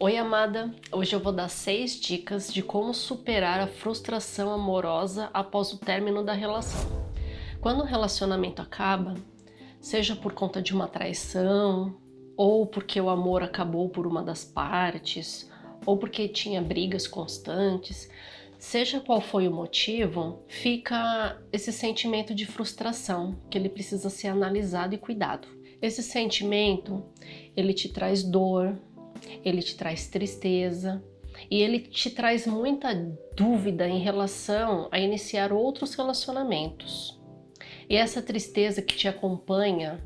Oi, amada! Hoje eu vou dar 6 dicas de como superar a frustração amorosa após o término da relação. Quando o relacionamento acaba, seja por conta de uma traição, ou porque o amor acabou por uma das partes, ou porque tinha brigas constantes, seja qual foi o motivo, fica esse sentimento de frustração, que ele precisa ser analisado e cuidado. Esse sentimento, ele te traz dor, ele te traz tristeza e ele te traz muita dúvida em relação a iniciar outros relacionamentos. E essa tristeza que te acompanha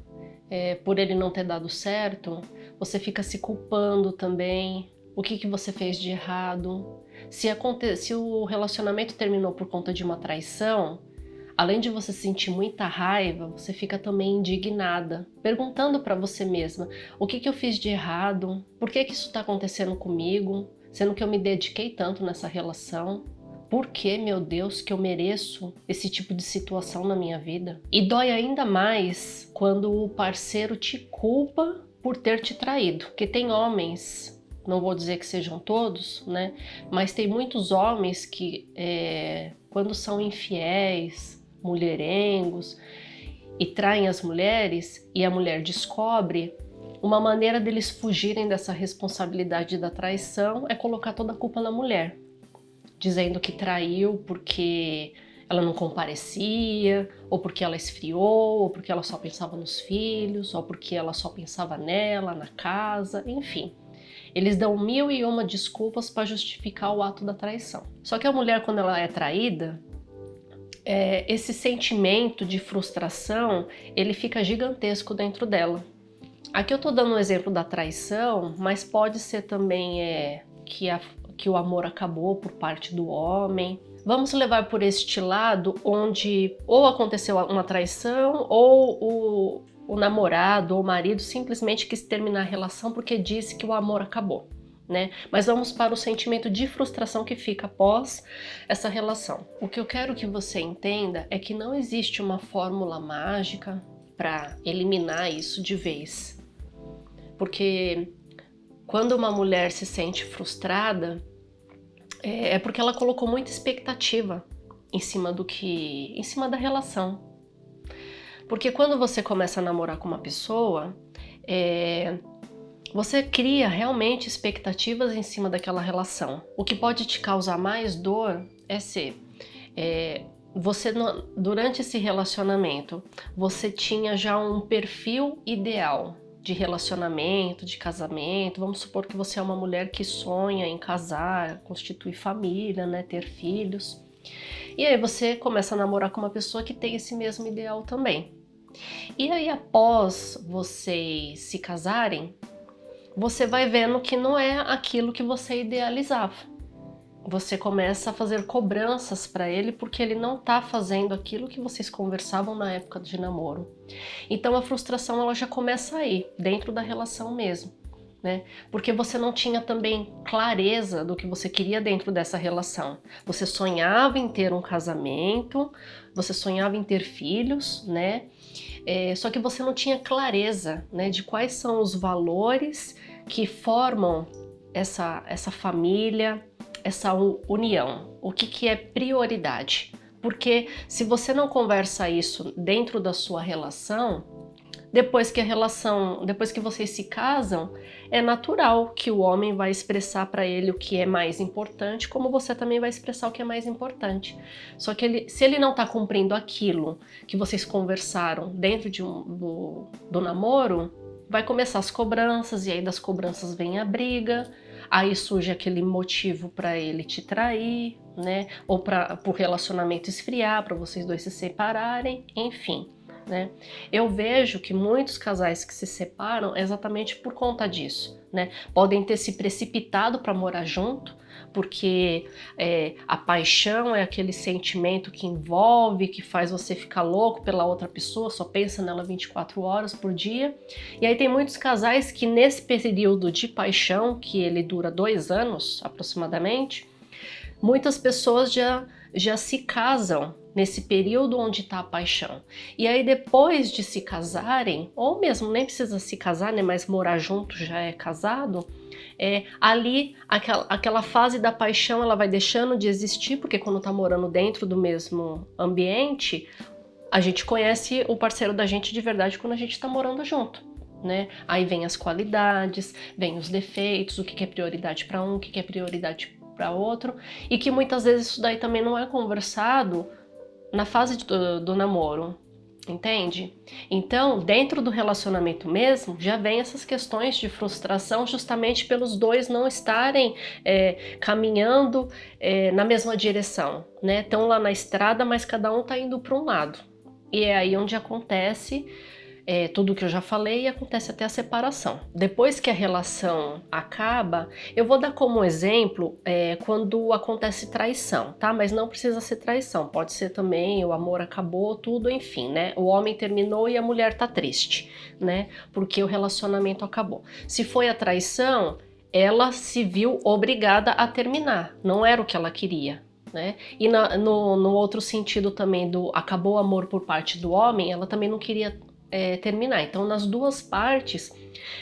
por ele não ter dado certo, você fica se culpando também. O que você fez de errado? Se o relacionamento terminou por conta de uma traição, além de você sentir muita raiva, você fica também indignada, perguntando para você mesma: o que eu fiz de errado? Por que isso está acontecendo comigo? Sendo que eu me dediquei tanto nessa relação. Por que, meu Deus, que eu mereço esse tipo de situação na minha vida? E dói ainda mais quando o parceiro te culpa por ter te traído. Porque tem homens, não vou dizer que sejam todos, né? Mas tem muitos homens que, quando são infiéis, mulherengos e traem as mulheres e a mulher descobre, uma maneira deles fugirem dessa responsabilidade da traição é colocar toda a culpa na mulher, dizendo que traiu porque ela não comparecia, ou porque ela esfriou, ou porque ela só pensava nos filhos, ou porque ela só pensava nela, na casa, enfim. Eles dão 1001 desculpas para justificar o ato da traição. Só que a mulher, quando ela é traída, esse sentimento de frustração, ele fica gigantesco dentro dela. Aqui eu tô dando um exemplo da traição, mas pode ser também que o amor acabou por parte do homem. Vamos levar por este lado onde ou aconteceu uma traição ou o namorado ou o marido simplesmente quis terminar a relação porque disse que o amor acabou. Né? Mas vamos para o sentimento de frustração que fica após essa relação. O que eu quero que você entenda é que não existe uma fórmula mágica para eliminar isso de vez. Porque quando uma mulher se sente frustrada, é porque ela colocou muita expectativa em cima da relação. Porque quando você começa a namorar com uma pessoa, você cria realmente expectativas em cima daquela relação. O que pode te causar mais dor você durante esse relacionamento, você tinha já um perfil ideal de relacionamento, de casamento. Vamos supor que você é uma mulher que sonha em casar, constituir família, né, ter filhos. E aí você começa a namorar com uma pessoa que tem esse mesmo ideal também. E aí após vocês se casarem, você vai vendo que não é aquilo que você idealizava. Você começa a fazer cobranças para ele porque ele não está fazendo aquilo que vocês conversavam na época de namoro. Então a frustração ela já começa aí, dentro da relação mesmo, né? Porque você não tinha também clareza do que você queria dentro dessa relação. Você sonhava em ter um casamento, você sonhava em ter filhos, né? Só que você não tinha clareza, né, de quais são os valores que formam essa família, essa união. O que é prioridade? Porque se você não conversa isso dentro da sua relação, depois que vocês se casam, é natural que o homem vai expressar para ele o que é mais importante, como você também vai expressar o que é mais importante. Só que se ele não está cumprindo aquilo que vocês conversaram dentro do namoro, vai começar as cobranças, e aí das cobranças vem a briga, aí surge aquele motivo para ele te trair, né? Ou para o relacionamento esfriar, para vocês dois se separarem, enfim. Né? Eu vejo que muitos casais que se separam é exatamente por conta disso, né? Podem ter se precipitado para morar junto, porque a paixão é aquele sentimento que envolve, que faz você ficar louco pela outra pessoa, só pensa nela 24 horas por dia. E aí tem muitos casais que nesse período de paixão, que ele dura 2 anos aproximadamente, Muitas pessoas já se casam nesse período onde está a paixão. E aí depois de se casarem, ou mesmo nem precisa se casar, né, mas morar junto já é casado, ali aquela fase da paixão ela vai deixando de existir, porque quando está morando dentro do mesmo ambiente, a gente conhece o parceiro da gente de verdade quando a gente está morando junto. Né? Aí vem as qualidades, vem os defeitos, o que é prioridade para um, o que é prioridade para outro, e que muitas vezes isso daí também não é conversado na fase do namoro, entende? Então, dentro do relacionamento mesmo, já vem essas questões de frustração justamente pelos dois não estarem caminhando na mesma direção, né? Estão lá na estrada, mas cada um está indo para um lado. E é aí onde acontece tudo que eu já falei, e acontece até a separação. Depois que a relação acaba, eu vou dar como exemplo quando acontece traição, tá? Mas não precisa ser traição, pode ser também o amor acabou, tudo, enfim, né? O homem terminou e a mulher tá triste, né? Porque o relacionamento acabou. Se foi a traição, ela se viu obrigada a terminar, não era o que ela queria. Né? E no outro sentido também do acabou o amor por parte do homem, ela também não queria terminar. Então, nas duas partes,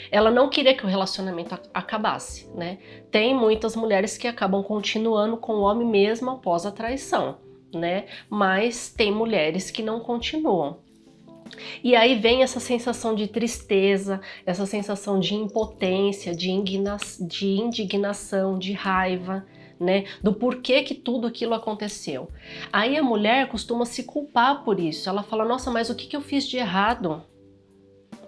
ela não queria que o relacionamento acabasse, né? Tem muitas mulheres que acabam continuando com o homem mesmo após a traição, né? Mas tem mulheres que não continuam. E aí vem essa sensação de tristeza, essa sensação de impotência, de indignação, de raiva, né, do porquê que tudo aquilo aconteceu. Aí a mulher costuma se culpar por isso. Ela fala, nossa, mas o que eu fiz de errado?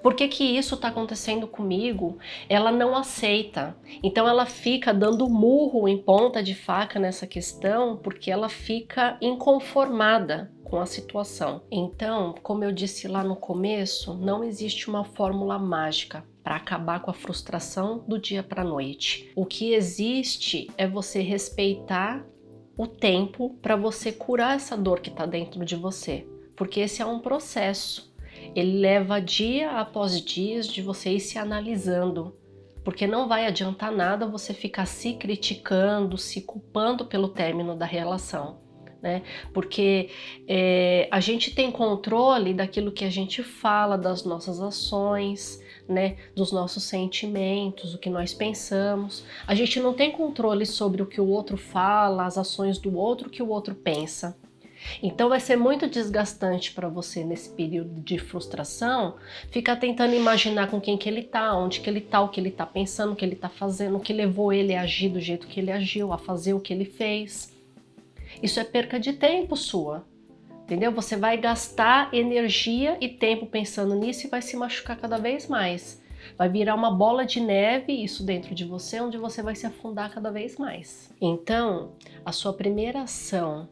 Por que isso está acontecendo comigo? Ela não aceita. Então ela fica dando murro em ponta de faca nessa questão, porque ela fica inconformada com a situação. Então, como eu disse lá no começo, não existe uma fórmula mágica para acabar com a frustração do dia para a noite. O que existe é você respeitar o tempo para você curar essa dor que está dentro de você, porque esse é um processo. Ele leva dia após dias de você ir se analisando, porque não vai adiantar nada você ficar se criticando, se culpando pelo término da relação, né? Porque a gente tem controle daquilo que a gente fala, das nossas ações, né, dos nossos sentimentos, o que nós pensamos. A gente não tem controle sobre o que o outro fala, as ações do outro, o que o outro pensa. Então vai ser muito desgastante para você nesse período de frustração ficar tentando imaginar com quem que ele tá, onde que ele tá, o que ele tá pensando, o que ele tá fazendo, o que levou ele a agir do jeito que ele agiu, a fazer o que ele fez. Isso é perca de tempo sua. Entendeu? Você vai gastar energia e tempo pensando nisso e vai se machucar cada vez mais. Vai virar uma bola de neve, isso dentro de você, onde você vai se afundar cada vez mais. Então, a sua primeira ação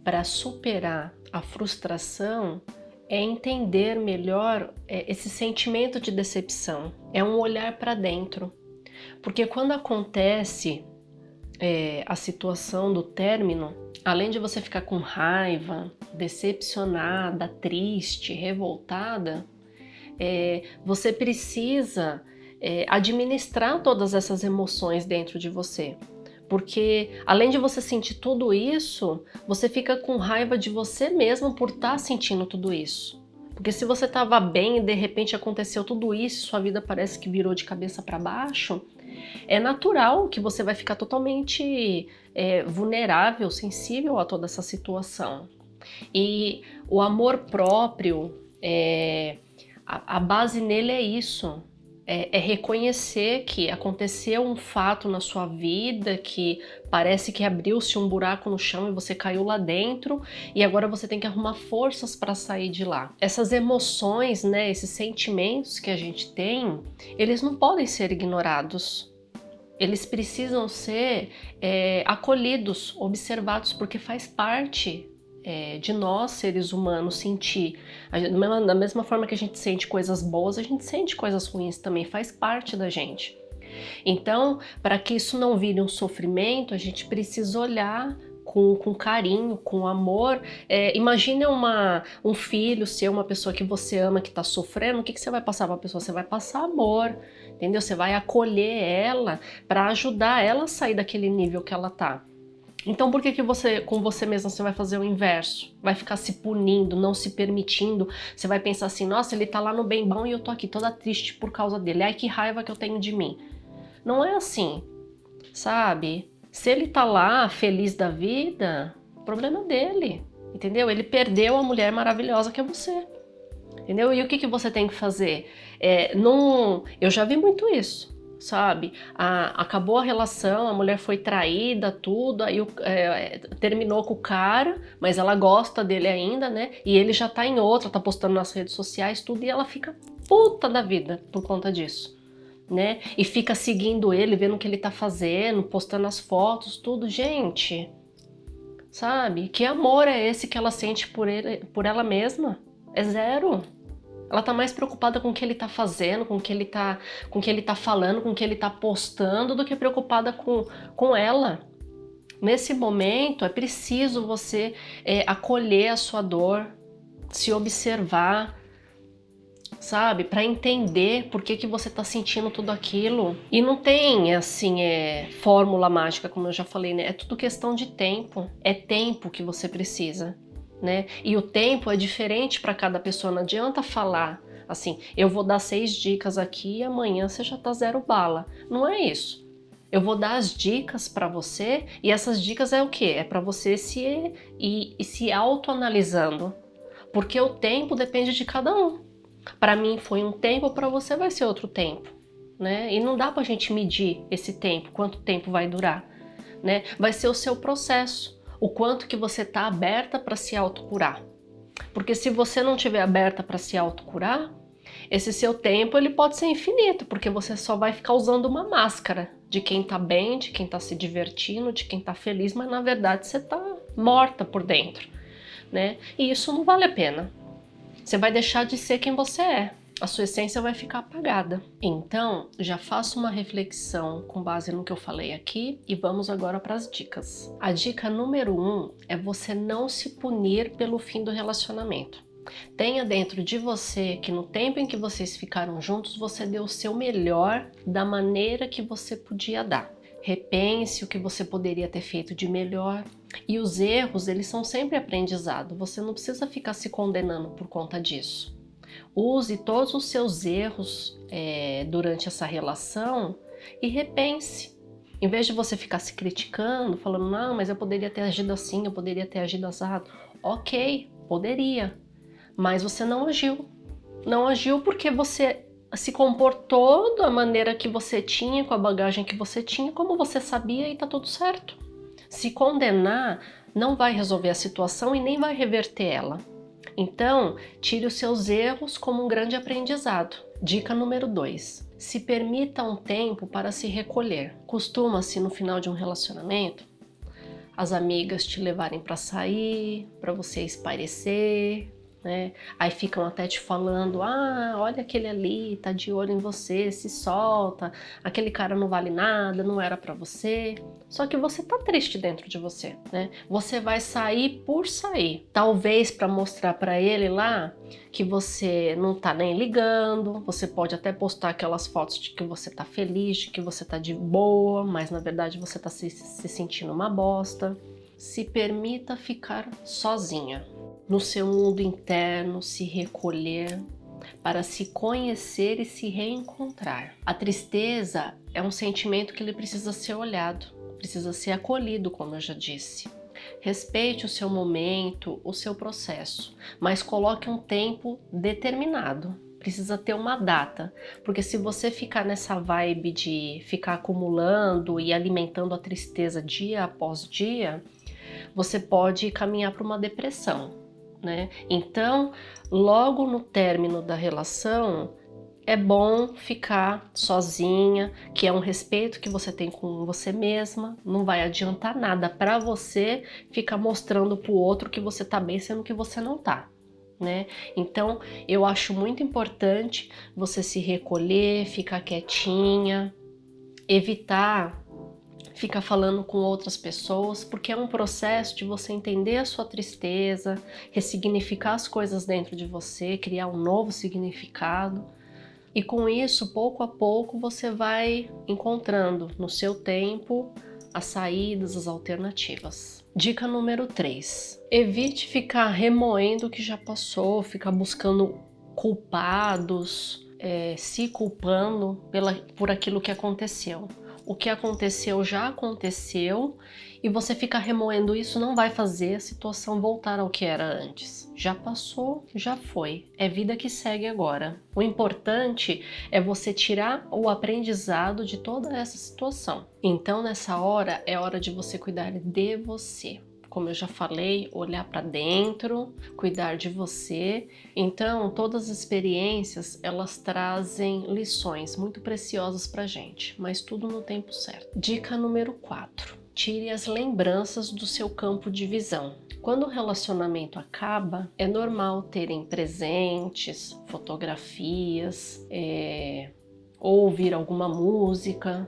para superar a frustração é entender melhor esse sentimento de decepção. É um olhar para dentro. Porque quando acontece a situação do término, além de você ficar com raiva, decepcionada, triste, revoltada, você precisa administrar todas essas emoções dentro de você. Porque além de você sentir tudo isso, você fica com raiva de você mesmo por estar sentindo tudo isso. Porque se você estava bem e de repente aconteceu tudo isso, sua vida parece que virou de cabeça para baixo, é natural que você vai ficar totalmente vulnerável, sensível a toda essa situação. E o amor próprio, a base nele é isso. É reconhecer que aconteceu um fato na sua vida que parece que abriu-se um buraco no chão e você caiu lá dentro e agora você tem que arrumar forças para sair de lá. Essas emoções, né, esses sentimentos que a gente tem, eles não podem ser ignorados. Eles precisam ser acolhidos, observados, porque faz parte de nós, seres humanos, sentir. Da mesma forma que a gente sente coisas boas, a gente sente coisas ruins também, faz parte da gente. Então, para que isso não vire um sofrimento, a gente precisa olhar com carinho, com amor. Imagine um filho seu, uma pessoa que você ama, que está sofrendo, o que você vai passar para a pessoa? Você vai passar amor, entendeu? Você vai acolher ela para ajudar ela a sair daquele nível que ela está. Então por que que você, com você mesma, você vai fazer o inverso? Vai ficar se punindo, não se permitindo. Você vai pensar assim, nossa, ele tá lá no bem bom e eu tô aqui toda triste por causa dele. Ai, que raiva que eu tenho de mim. Não é assim, sabe? Se ele tá lá feliz da vida, o problema é dele, entendeu? Ele perdeu a mulher maravilhosa que é você, entendeu? E o que que você tem que fazer? Eu já vi muito isso, sabe? Acabou a relação, a mulher foi traída, tudo, aí terminou com o cara, mas ela gosta dele ainda, né? E ele já tá em outra, tá postando nas redes sociais, tudo, e ela fica puta da vida por conta disso, né? E fica seguindo ele, vendo o que ele tá fazendo, postando as fotos, tudo. Gente, sabe? Que amor é esse que ela sente por ele, por ela mesma? É zero. Ela tá mais preocupada com o que ele tá fazendo, com o que ele tá falando, com o que ele tá postando, do que preocupada com ela. Nesse momento, é preciso você acolher a sua dor, se observar, sabe? Para entender por que que você tá sentindo tudo aquilo. E não tem, assim, fórmula mágica, como eu já falei, né? É tudo questão de tempo. É tempo que você precisa, né? E o tempo é diferente para cada pessoa. Não adianta falar assim, eu vou dar 6 dicas aqui e amanhã você já tá zero bala. Não é isso. Eu vou dar as dicas para você e essas dicas é o quê? É para você se autoanalisando. Porque o tempo depende de cada um. Para mim foi um tempo, para você vai ser outro tempo, né? E não dá pra gente medir esse tempo, quanto tempo vai durar, né? Vai ser o seu processo, o quanto que você tá aberta para se autocurar. Porque se você não estiver aberta para se autocurar, esse seu tempo ele pode ser infinito, porque você só vai ficar usando uma máscara de quem tá bem, de quem tá se divertindo, de quem tá feliz, mas na verdade você tá morta por dentro, né? E isso não vale a pena. Você vai deixar de ser quem você é. A sua essência vai ficar apagada. Então, já faça uma reflexão com base no que eu falei aqui e vamos agora para as dicas. A dica número 1 é você não se punir pelo fim do relacionamento. Tenha dentro de você que no tempo em que vocês ficaram juntos, você deu o seu melhor da maneira que você podia dar. Repense o que você poderia ter feito de melhor. E os erros, eles são sempre aprendizado. Você não precisa ficar se condenando por conta disso. Use todos os seus erros durante essa relação e repense. Em vez de você ficar se criticando, falando, não, mas eu poderia ter agido assim, eu poderia ter agido assado. Ok, poderia. Mas você não agiu. Não agiu porque você se comportou da maneira que você tinha, com a bagagem que você tinha, como você sabia e tá tudo certo. Se condenar não vai resolver a situação e nem vai reverter ela. Então, tire os seus erros como um grande aprendizado. Dica número 2. Se permita um tempo para se recolher. Costuma-se, no final de um relacionamento, as amigas te levarem para sair, para você espairecer, né? Aí ficam até te falando, olha aquele ali, tá de olho em você, se solta, aquele cara não vale nada, não era pra você. Só que você tá triste dentro de você, né? Você vai sair por sair, talvez para mostrar para ele lá que você não tá nem ligando. Você pode até postar aquelas fotos de que você tá feliz, de que você tá de boa, mas na verdade você tá se sentindo uma bosta. Se permita ficar sozinha, no seu mundo interno, se recolher para se conhecer e se reencontrar. A tristeza é um sentimento que ele precisa ser olhado, precisa ser acolhido, como eu já disse. Respeite o seu momento, o seu processo, mas coloque um tempo determinado. Precisa ter uma data, porque se você ficar nessa vibe de ficar acumulando e alimentando a tristeza dia após dia, você pode caminhar para uma depressão, né? Então, logo no término da relação, é bom ficar sozinha, que é um respeito que você tem com você mesma. Não vai adiantar nada para você ficar mostrando para o outro que você tá bem, sendo que você não tá, né? Então, eu acho muito importante você se recolher, ficar quietinha, evitar fica falando com outras pessoas, porque é um processo de você entender a sua tristeza, ressignificar as coisas dentro de você, criar um novo significado. E com isso, pouco a pouco, você vai encontrando no seu tempo as saídas, as alternativas. Dica número 3. Evite ficar remoendo o que já passou, ficar buscando culpados, se culpando por aquilo que aconteceu. O que aconteceu já aconteceu e você ficar remoendo isso não vai fazer a situação voltar ao que era antes. Já passou, já foi. É vida que segue agora. O importante é você tirar o aprendizado de toda essa situação. Então, nessa hora, é hora de você cuidar de você. Como eu já falei, olhar para dentro, cuidar de você. Então, todas as experiências, elas trazem lições muito preciosas pra gente, mas tudo no tempo certo. Dica número 4. Tire as lembranças do seu campo de visão. Quando o relacionamento acaba, é normal terem presentes, fotografias, ou ouvir alguma música,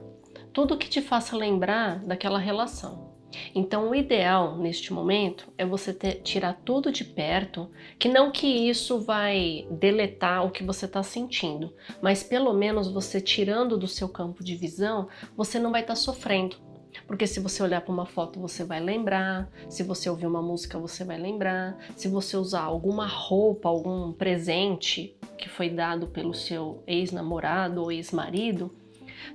tudo que te faça lembrar daquela relação. Então, o ideal neste momento é você tirar tudo de perto, que não que isso vai deletar o que você está sentindo, mas pelo menos você tirando do seu campo de visão, você não vai estar sofrendo. Porque se você olhar para uma foto, você vai lembrar, se você ouvir uma música, você vai lembrar, se você usar alguma roupa, algum presente que foi dado pelo seu ex-namorado ou ex-marido,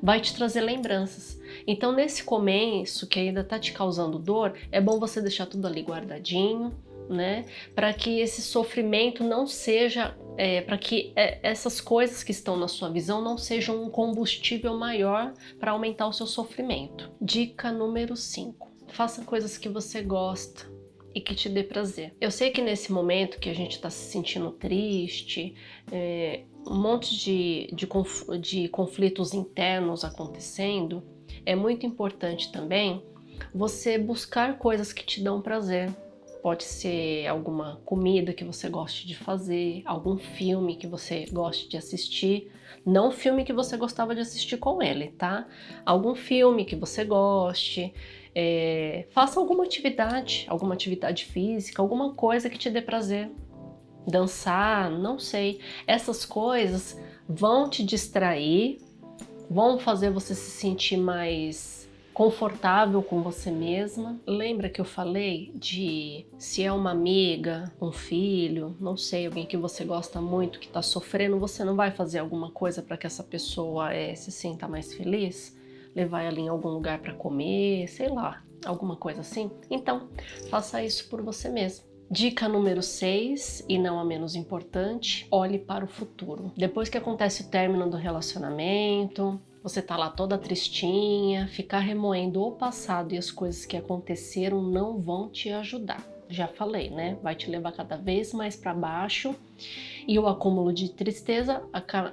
vai te trazer lembranças. Então, nesse começo que ainda tá te causando dor, é bom você deixar tudo ali guardadinho, né? Para que esse sofrimento não seja, para que essas coisas que estão na sua visão não sejam um combustível maior para aumentar o seu sofrimento. Dica número 5. Faça coisas que você gosta e que te dê prazer. Eu sei que nesse momento que a gente está se sentindo triste, um monte de conflitos internos acontecendo, é muito importante também você buscar coisas que te dão prazer. Pode ser alguma comida que você goste de fazer, algum filme que você goste de assistir. Não o filme que você gostava de assistir com ele, tá? Algum filme que você goste. Faça alguma atividade física, alguma coisa que te dê prazer. Dançar, não sei. Essas coisas vão te distrair, vão fazer você se sentir mais confortável com você mesma. Lembra que eu falei de se é uma amiga, um filho, não sei, alguém que você gosta muito, que está sofrendo, você não vai fazer alguma coisa para que essa pessoa se sinta mais feliz? Levar ela em algum lugar para comer, sei lá, alguma coisa assim? Então, faça isso por você mesmo. Dica número 6, e não a menos importante, olhe para o futuro. Depois que acontece o término do relacionamento, você tá lá toda tristinha, ficar remoendo o passado e as coisas que aconteceram não vão te ajudar. Já falei, né? Vai te levar cada vez mais para baixo e o acúmulo de tristeza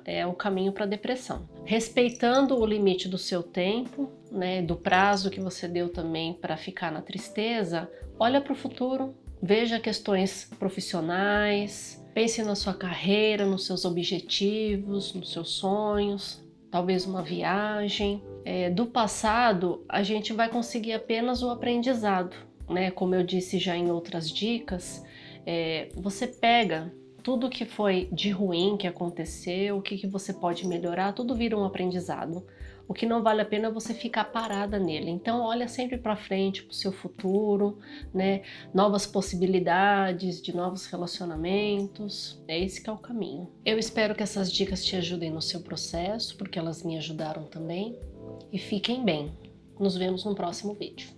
é o caminho para a depressão. Respeitando o limite do seu tempo, né, do prazo que você deu também para ficar na tristeza, olha para o futuro. Veja questões profissionais, pense na sua carreira, nos seus objetivos, nos seus sonhos, talvez uma viagem. Do passado, a gente vai conseguir apenas o aprendizado, né? Como eu disse já em outras dicas, você pega tudo que foi de ruim que aconteceu, o que você pode melhorar, tudo vira um aprendizado. O que não vale a pena é você ficar parada nele. Então olha sempre para frente, para o seu futuro, né? Novas possibilidades de novos relacionamentos. É esse que é o caminho. Eu espero que essas dicas te ajudem no seu processo, porque elas me ajudaram também. E fiquem bem. Nos vemos no próximo vídeo.